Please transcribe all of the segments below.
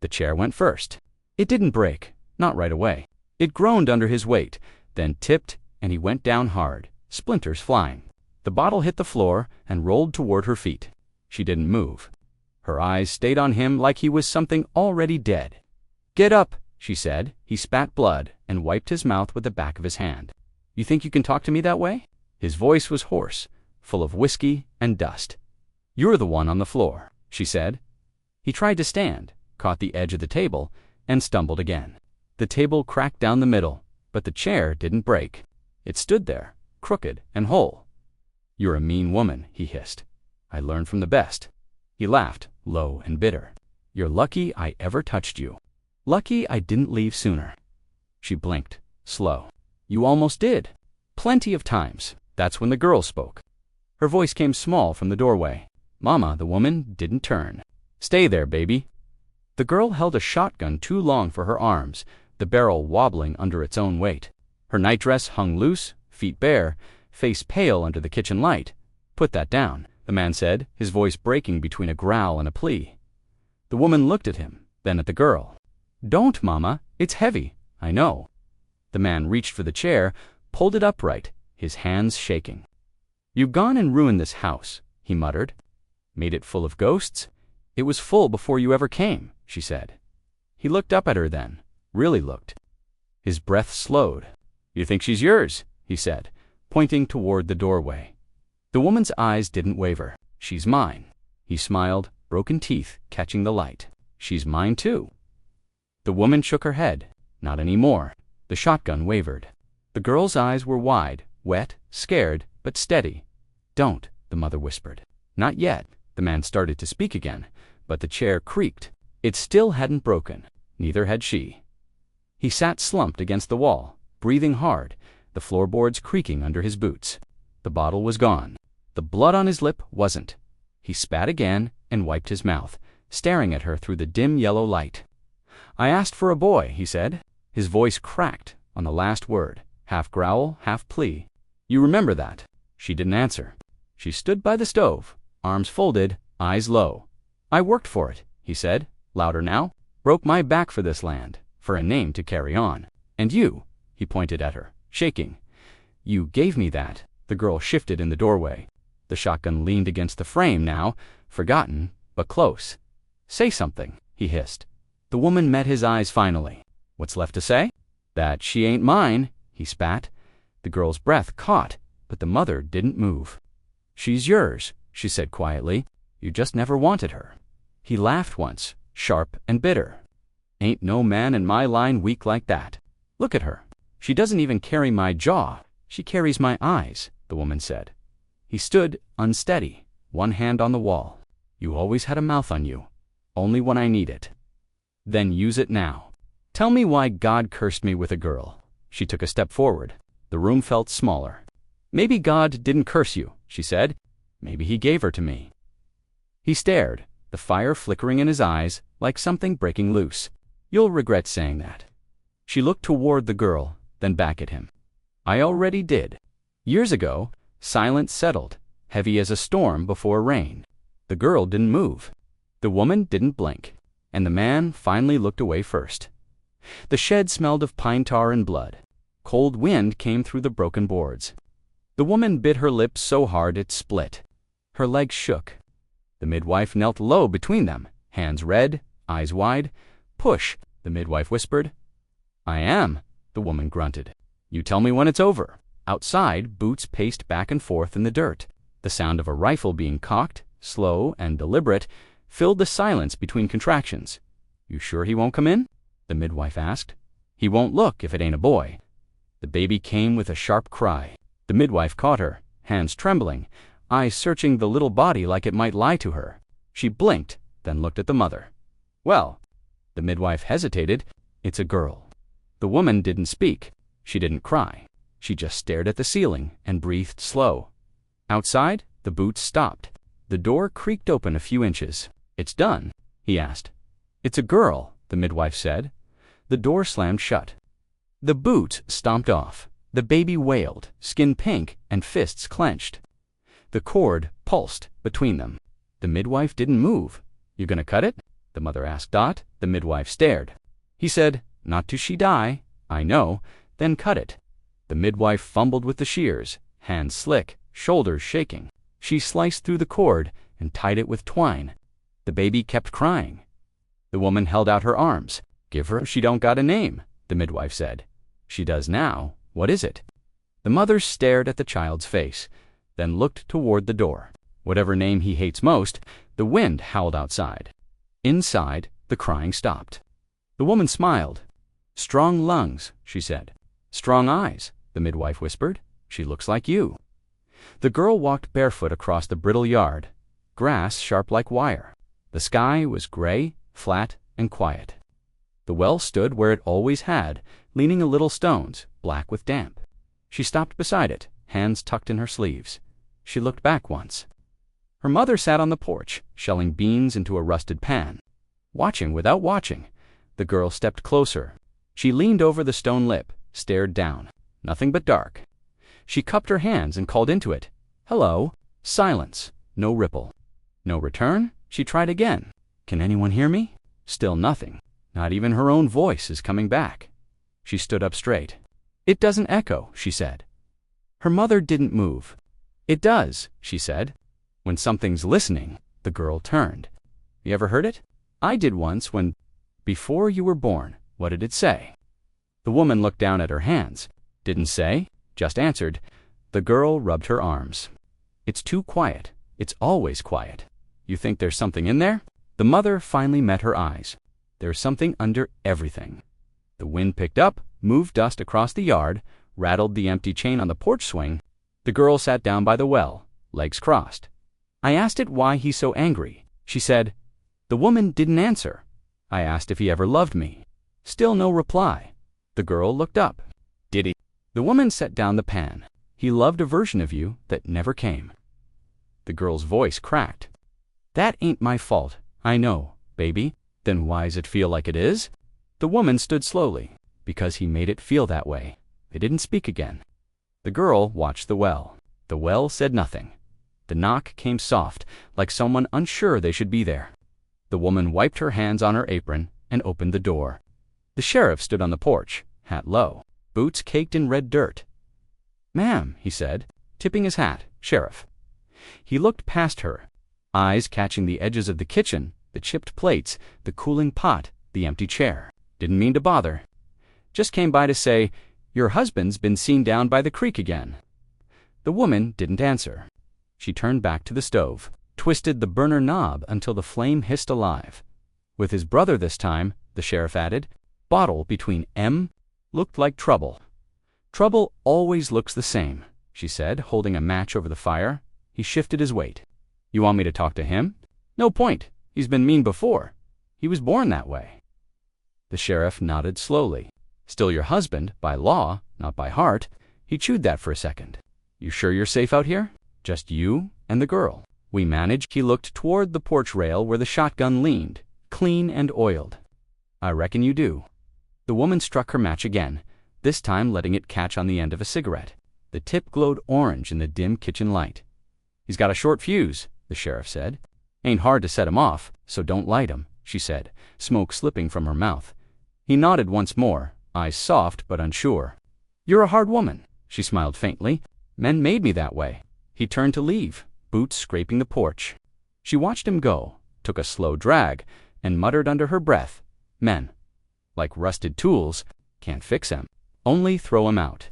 The chair went first. It didn't break, not right away. It groaned under his weight, then tipped, and he went down hard, splinters flying. The bottle hit the floor and rolled toward her feet. She didn't move. Her eyes stayed on him like he was something already dead. "Get up," she said. He spat blood and wiped his mouth with the back of his hand. "You think you can talk to me that way?" His voice was hoarse, full of whiskey and dust. "You're the one on the floor," she said. He tried to stand, caught the edge of the table, and stumbled again. The table cracked down the middle, but the chair didn't break. It stood there, crooked and whole. "You're a mean woman," he hissed. "I learned from the best." He laughed, low and bitter. "You're lucky I ever touched you. Lucky I didn't leave sooner." She blinked, slow. "You almost did. Plenty of times." That's when the girl spoke. Her voice came small from the doorway. Mama, the woman, didn't turn. "Stay there, baby." The girl held a shotgun too long for her arms, the barrel wobbling under its own weight. Her nightdress hung loose, feet bare, face pale under the kitchen light. "Put that down," the man said, his voice breaking between a growl and a plea. The woman looked at him, then at the girl. "Don't, Mama. It's heavy." "I know." The man reached for the chair, pulled it upright, his hands shaking. "You've gone and ruined this house," he muttered. "Made it full of ghosts?" "It was full before you ever came," she said. He looked up at her then, really looked. His breath slowed. "You think she's yours?" he said, pointing toward the doorway. The woman's eyes didn't waver. "She's mine." He smiled, broken teeth catching the light. "She's mine too." The woman shook her head. "Not anymore." The shotgun wavered. The girl's eyes were wide, wet, scared, but steady. "Don't," the mother whispered. "Not yet." The man started to speak again, but the chair creaked. It still hadn't broken. Neither had she. He sat slumped against the wall, breathing hard, the floorboards creaking under his boots. The bottle was gone. The blood on his lip wasn't. He spat again and wiped his mouth, staring at her through the dim yellow light. "I asked for a boy," he said. His voice cracked on the last word, half growl, half plea. "You remember that?" She didn't answer. She stood by the stove, arms folded, eyes low. "I worked for it," he said, louder now. "Broke my back for this land, for a name to carry on. And you," he pointed at her, shaking. "You gave me that." The girl shifted in the doorway. The shotgun leaned against the frame now, forgotten, but close. "Say something," he hissed. The woman met his eyes finally. "What's left to say?" "That she ain't mine," he spat. The girl's breath caught, but the mother didn't move. "She's yours," she said quietly. "You just never wanted her." He laughed once, sharp and bitter. "Ain't no man in my line weak like that. Look at her. She doesn't even carry my jaw. She carries my eyes," the woman said. He stood unsteady, one hand on the wall. "You always had a mouth on you. Only when I need it." "Then use it now. Tell me why God cursed me with a girl." She took a step forward. The room felt smaller. "Maybe God didn't curse you," she said. "Maybe he gave her to me." He stared, the fire flickering in his eyes like something breaking loose. "You'll regret saying that." She looked toward the girl, then back at him. "I already did. Years ago, silence settled, heavy as a storm before rain. The girl didn't move. The woman didn't blink. And the man finally looked away first. The shed smelled of pine tar and blood. Cold wind came through the broken boards. The woman bit her lips so hard it split. Her legs shook. The midwife knelt low between them, hands red, eyes wide. "Push," the midwife whispered. "I am," the woman grunted. "You tell me when it's over." Outside, boots paced back and forth in the dirt. The sound of a rifle being cocked, slow and deliberate, filled the silence between contractions. "You sure he won't come in?" the midwife asked. "He won't look if it ain't a boy." The baby came with a sharp cry. The midwife caught her, hands trembling, eyes searching the little body like it might lie to her. She blinked, then looked at the mother. "Well," the midwife hesitated, "it's a girl." The woman didn't speak. She didn't cry. She just stared at the ceiling and breathed slow. Outside, the boots stopped. The door creaked open a few inches. "It's done?" he asked. "It's a girl," the midwife said. The door slammed shut. The boots stomped off. The baby wailed, skin pink and fists clenched. The cord pulsed between them. The midwife didn't move. "You gonna cut it?" the mother asked. The midwife stared. He said, "Not till she die. I know. Then cut it." The midwife fumbled with the shears, hands slick, shoulders shaking. She sliced through the cord and tied it with twine. The baby kept crying. The woman held out her arms. "Give her, she don't got a name," the midwife said. "She does now. What is it?" The mother stared at the child's face, then looked toward the door. Whatever name he hates most, the wind howled outside. Inside, the crying stopped. The woman smiled. "Strong lungs," she said. "Strong eyes," the midwife whispered. "She looks like you." The girl walked barefoot across the brittle yard, grass sharp like wire. The sky was gray, flat, and quiet. The well stood where it always had, leaning a little stones, black with damp. She stopped beside it, hands tucked in her sleeves. She looked back once. Her mother sat on the porch, shelling beans into a rusted pan. Watching without watching, the girl stepped closer. She leaned over the stone lip, stared down. Nothing but dark. She cupped her hands and called into it. "Hello." Silence. No ripple. No return? She tried again. "Can anyone hear me?" Still nothing. Not even her own voice is coming back. She stood up straight. "It doesn't echo," she said. Her mother didn't move. "It does," she said. "When something's listening." The girl turned. "You ever heard it?" "I did once when, before you were born." "What did it say?" The woman looked down at her hands. "Didn't say, just answered." The girl rubbed her arms. "It's too quiet. It's always quiet. You think there's something in there?" The mother finally met her eyes. "There's something under everything." The wind picked up, moved dust across the yard, rattled the empty chain on the porch swing. The girl sat down by the well, legs crossed. "I asked it why he's so angry," she said. The woman didn't answer. "I asked if he ever loved me." Still no reply. The girl looked up. "Did he?" The woman set down the pan. "He loved a version of you that never came." The girl's voice cracked. "That ain't my fault. I know, baby. Then why's it feel like it is?" The woman stood slowly. "Because he made it feel that way." They didn't speak again. The girl watched the well. The well said nothing. The knock came soft, like someone unsure they should be there. The woman wiped her hands on her apron and opened the door. The sheriff stood on the porch, hat low, boots caked in red dirt. "Ma'am," he said, tipping his hat. "Sheriff." He looked past her, eyes catching the edges of the kitchen, the chipped plates, the cooling pot, the empty chair. "Didn't mean to bother. Just came by to say, your husband's been seen down by the creek again." The woman didn't answer. She turned back to the stove, twisted the burner knob until the flame hissed alive. "With his brother this time," the sheriff added. "Bottle between M. Looked like trouble." "Trouble always looks the same," she said, holding a match over the fire. He shifted his weight. "You want me to talk to him?" "No point. He's been mean before. He was born that way." The sheriff nodded slowly. "Still your husband, by law, not by heart." He chewed that for a second. "You sure you're safe out here? Just you and the girl?" "We managed." He looked toward the porch rail where the shotgun leaned, clean and oiled. "I reckon you do." The woman struck her match again, this time letting it catch on the end of a cigarette. The tip glowed orange in the dim kitchen light. "He's got a short fuse," the sheriff said. "Ain't hard to set him off, so don't light him," she said, smoke slipping from her mouth. He nodded once more, eyes soft but unsure. "You're a hard woman," she smiled faintly. "Men made me that way." He turned to leave, boots scraping the porch. She watched him go, took a slow drag, and muttered under her breath, "Men, like rusted tools, can't fix 'em. Only throw 'em out."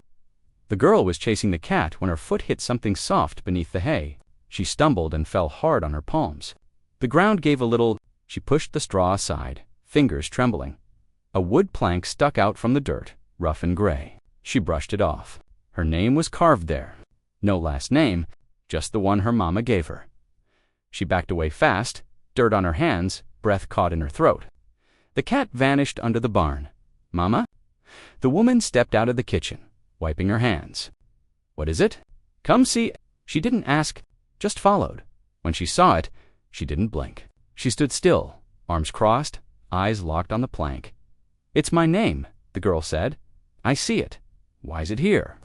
The girl was chasing the cat when her foot hit something soft beneath the hay. She stumbled and fell hard on her palms. The ground gave a little. She pushed the straw aside, fingers trembling. A wood plank stuck out from the dirt, rough and gray. She brushed it off. Her name was carved there. No last name, just the one her mama gave her. She backed away fast, dirt on her hands, breath caught in her throat. The cat vanished under the barn. "Mama?" The woman stepped out of the kitchen, wiping her hands. "What is it?" "Come see." She didn't ask, just followed. When she saw it, she didn't blink. She stood still, arms crossed, eyes locked on the plank. "It's my name," the girl said. "I see it. Why's it here?"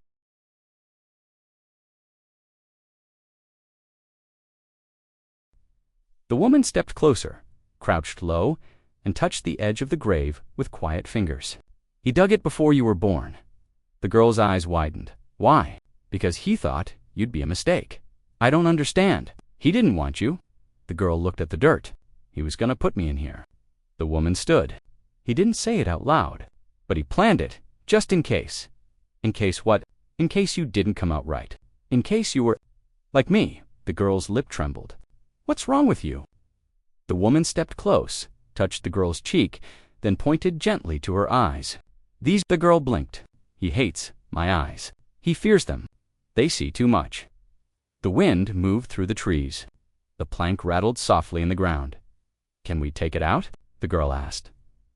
The woman stepped closer, crouched low, and touched the edge of the grave with quiet fingers. He dug it before you were born. The girl's eyes widened. Why? Because he thought you'd be a mistake. I don't understand. He didn't want you. The girl looked at the dirt. He was going to put me in here. The woman stood. He didn't say it out loud, but he planned it, just in case. In case what? In case you didn't come out right. In case you were like me. The girl's lip trembled. What's wrong with you? The woman stepped close, touched the girl's cheek, then pointed gently to her eyes. The girl blinked. He hates my eyes. He fears them. They see too much. The wind moved through the trees. The plank rattled softly in the ground. Can we take it out? The girl asked.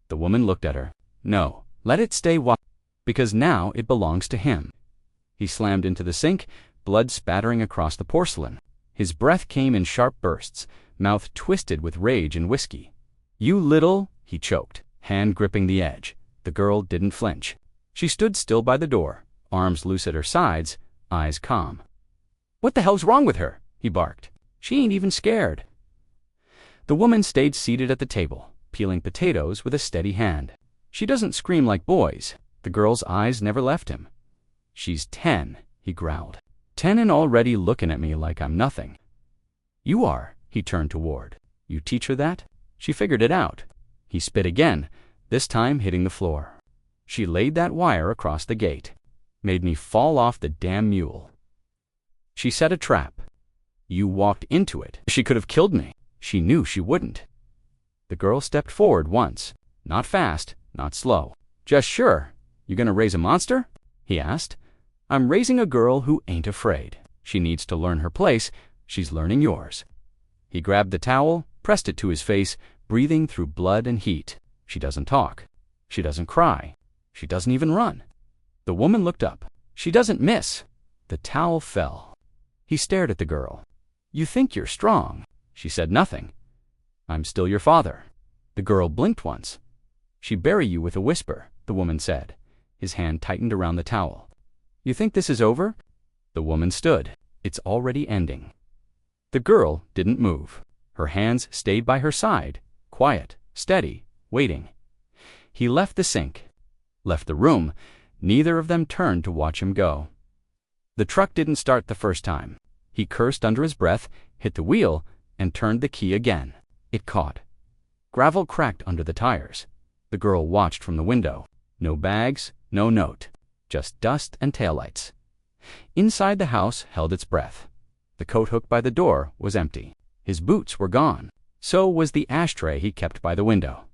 The woman looked at her. No, let it stay because now it belongs to him. He slammed into the sink, blood spattering across the porcelain. His breath came in sharp bursts, mouth twisted with rage and whiskey. You little, he choked, hand gripping the edge. The girl didn't flinch. She stood still by the door, arms loose at her sides, eyes calm. What the hell's wrong with her? He barked. She ain't even scared. The woman stayed seated at the table, peeling potatoes with a steady hand. She doesn't scream like boys. The girl's eyes never left him. She's 10, he growled. 10 and already looking at me like I'm nothing. You are, he turned to Ward. You teach her that? She figured it out. He spit again, this time hitting the floor. She laid that wire across the gate. Made me fall off the damn mule. She set a trap. You walked into it. She could have killed me. She knew she wouldn't. The girl stepped forward once. Not fast, not slow. Just sure. You gonna raise a monster? He asked. I'm raising a girl who ain't afraid. She needs to learn her place. She's learning yours. He grabbed the towel, pressed it to his face, breathing through blood and heat. She doesn't talk. She doesn't cry. She doesn't even run. The woman looked up. She doesn't miss. The towel fell. He stared at the girl. You think you're strong. She said nothing. I'm still your father. The girl blinked once. She bury you with a whisper, the woman said. His hand tightened around the towel. You think this is over? The woman stood. It's already ending. The girl didn't move. Her hands stayed by her side, quiet, steady, waiting. He left the sink, left the room. Neither of them turned to watch him go. The truck didn't start the first time. He cursed under his breath, hit the wheel, and turned the key again. It caught. Gravel cracked under the tires. The girl watched from the window. No bags, no note. Just dust and taillights. Inside the house held its breath. The coat hook by the door was empty. His boots were gone. So was the ashtray he kept by the window.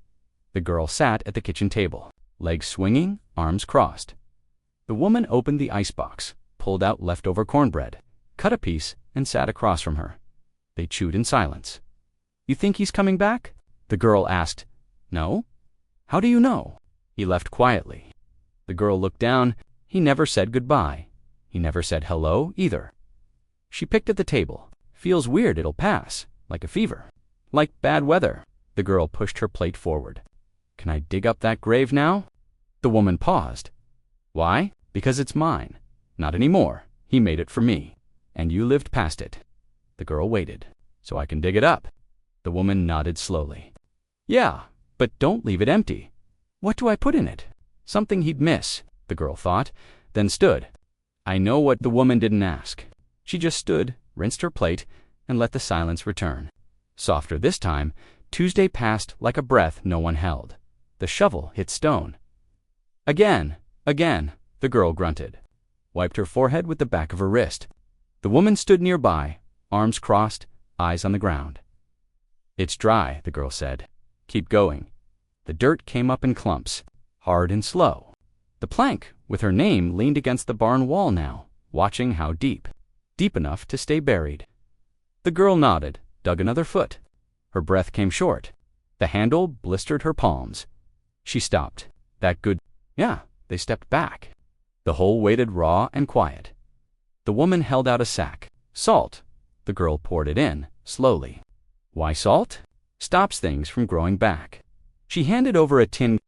The girl sat at the kitchen table, legs swinging, arms crossed. The woman opened the icebox, pulled out leftover cornbread, cut a piece, and sat across from her. They chewed in silence. You think he's coming back? The girl asked. No? How do you know? He left quietly. The girl looked down. He never said goodbye. He never said hello either. She picked at the table. Feels weird it'll pass, like a fever. Like bad weather. The girl pushed her plate forward. Can I dig up that grave now? The woman paused. Why? Because it's mine. Not anymore. He made it for me. And you lived past it. The girl waited. So I can dig it up. The woman nodded slowly. Yeah, but don't leave it empty. What do I put in it? Something he'd miss, the girl thought, then stood. I know what the woman didn't ask. She just stood, rinsed her plate, and let the silence return. Softer this time, Tuesday passed like a breath no one held. The shovel hit stone. Again, the girl grunted. Wiped her forehead with the back of her wrist. The woman stood nearby, arms crossed, eyes on the ground. It's dry, the girl said. Keep going. The dirt came up in clumps, hard and slow. The plank, with her name, leaned against the barn wall now, watching how deep. Deep enough to stay buried. The girl nodded, dug another foot. Her breath came short. The handle blistered her palms. She stopped. That good? Yeah, they stepped back. The hole waited raw and quiet. The woman held out a sack. Salt. The girl poured it in, slowly. Why salt? Stops things from growing back. She handed over a tin.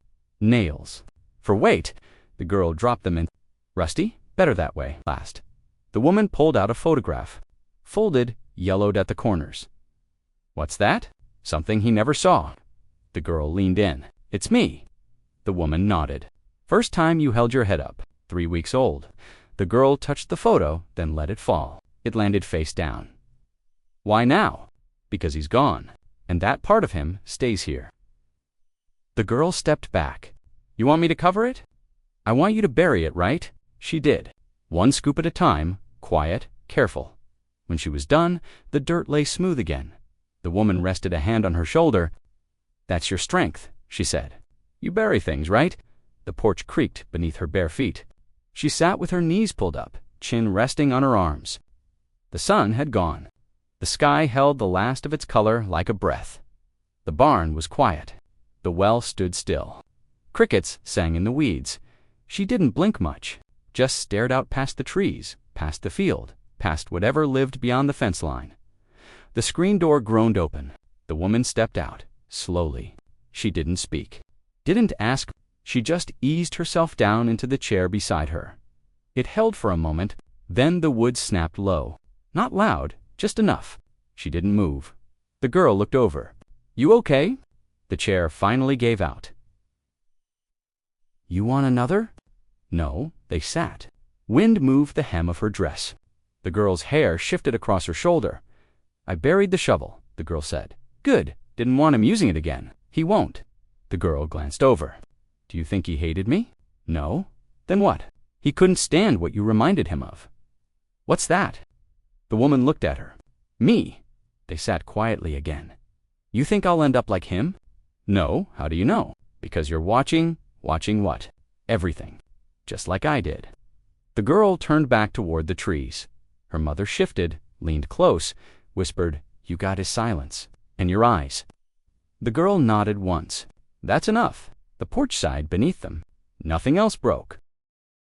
Nails. For weight, the girl dropped them in. Rusty? Better that way. Last. The woman pulled out a photograph. Folded, yellowed at the corners. What's that? something he never saw. The girl leaned in. "It's me." The woman nodded. "First time you held your head up, 3 weeks old." The girl touched the photo, then let it fall. It landed face down. "Why now?" "Because he's gone, and that part of him stays here." The girl stepped back. "You want me to cover it?" "I want you to bury it, right?" She did. One scoop at a time, quiet, careful. When she was done, the dirt lay smooth again. The woman rested a hand on her shoulder. "That's your strength," she said. "You bury things, right?" The porch creaked beneath her bare feet. She sat with her knees pulled up, chin resting on her arms. The sun had gone. The sky held the last of its color like a breath. The barn was quiet. The well stood still. Crickets sang in the weeds. She didn't blink much, just stared out past the trees, past the field, past whatever lived beyond the fence line. The screen door groaned open. The woman stepped out, slowly. She didn't speak, didn't ask. She just eased herself down into the chair beside her. It held for a moment, then the wood snapped low. Not loud, just enough. She didn't move. The girl looked over. "You okay?" The chair finally gave out. "You want another?" No, they sat. Wind moved the hem of her dress. The girl's hair shifted across her shoulder. "I buried the shovel," the girl said. "Good. Didn't want him using it again. He won't." The girl glanced over. "Do you think he hated me?" "No." "Then what?" "He couldn't stand what you reminded him of." "What's that?" The woman looked at her. "Me." They sat quietly again. "You think I'll end up like him?" "No. How do you know?" "Because you're watching." "Watching what?" "Everything. Just like I did." The girl turned back toward the trees. Her mother shifted, leaned close, whispered, "You got his silence. And your eyes." The girl nodded once. "That's enough." The porch sighed beneath them. Nothing else broke.